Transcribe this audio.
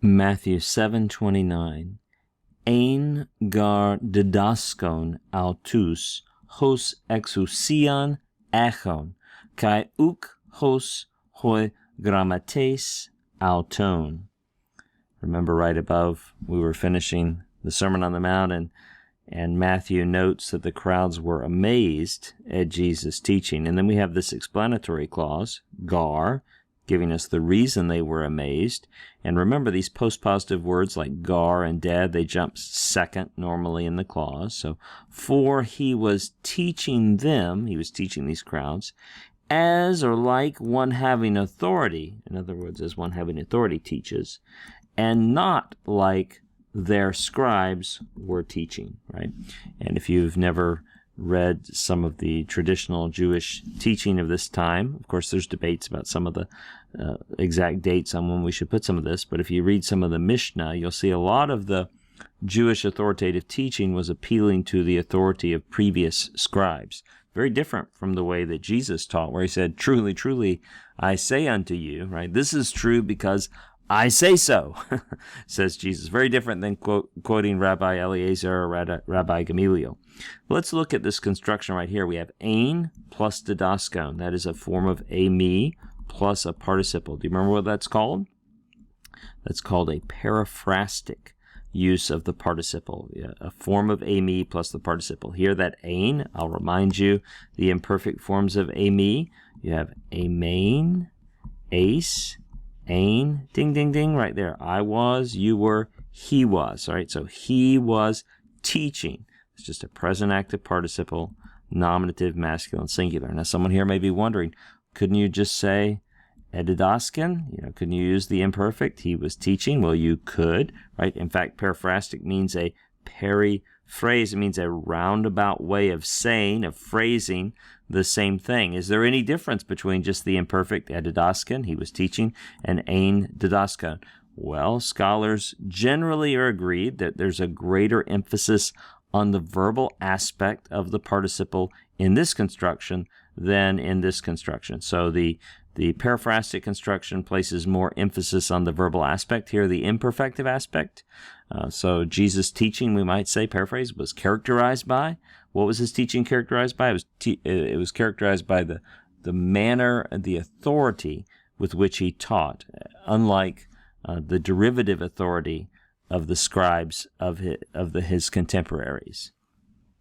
Matthew 7:29. Ein gar didaskon autus hos exousian echon, kai uk hos hoi grammates auton. Remember right above, we were finishing the Sermon on the Mount, and Matthew notes that the crowds were amazed at Jesus' teaching. And then we have this explanatory clause, gar, giving us the reason they were amazed. And remember, these postpositive words like gar and dad, they jump second normally in the clause. So, for he was teaching them, he was teaching these crowds, as or like one having authority, in other words, as one having authority teaches, and not like their scribes were teaching, right? And if you've never read some of the traditional Jewish teaching of this time, of course, there's debates about some of the exact dates on when we should put some of this, but if you read some of the Mishnah, you'll see a lot of the Jewish authoritative teaching was appealing to the authority of previous scribes. Very different from the way that Jesus taught, where he said, truly, truly, I say unto you, right? This is true because I say so, says Jesus. Very different than quoting Rabbi Eliezer or Rabbi Gamaliel. Let's look at this construction right here. We have ein plus didaskon. That is a form of ami plus a participle. Do you remember what that's called? That's called a periphrastic use of the participle, a form of ami plus the participle. Here, that ein, I'll remind you, the imperfect forms of ami. You have amain, ace, ain, ding, ding, ding, right there. I was, you were, he was. All right, so he was teaching. It's just a present active participle, nominative, masculine, singular. Now, someone here may be wondering, couldn't you just say edidasken? Couldn't you use the imperfect? He was teaching. Well, you could, right? In fact, periphrastic means a periphrase. It means a roundabout way of saying, of phrasing the same thing. Is there any difference between just the imperfect edidasken, he was teaching, and ein didaskon? Well, scholars generally are agreed that there's a greater emphasis on the verbal aspect of the participle in this construction than in this construction. So the periphrastic construction places more emphasis on the verbal aspect. Here, the imperfective aspect. So Jesus' teaching, we might say, paraphrase, was characterized by. What was his teaching characterized by? It was characterized by the manner and the authority with which he taught, unlike the derivative authority of the scribes of his contemporaries.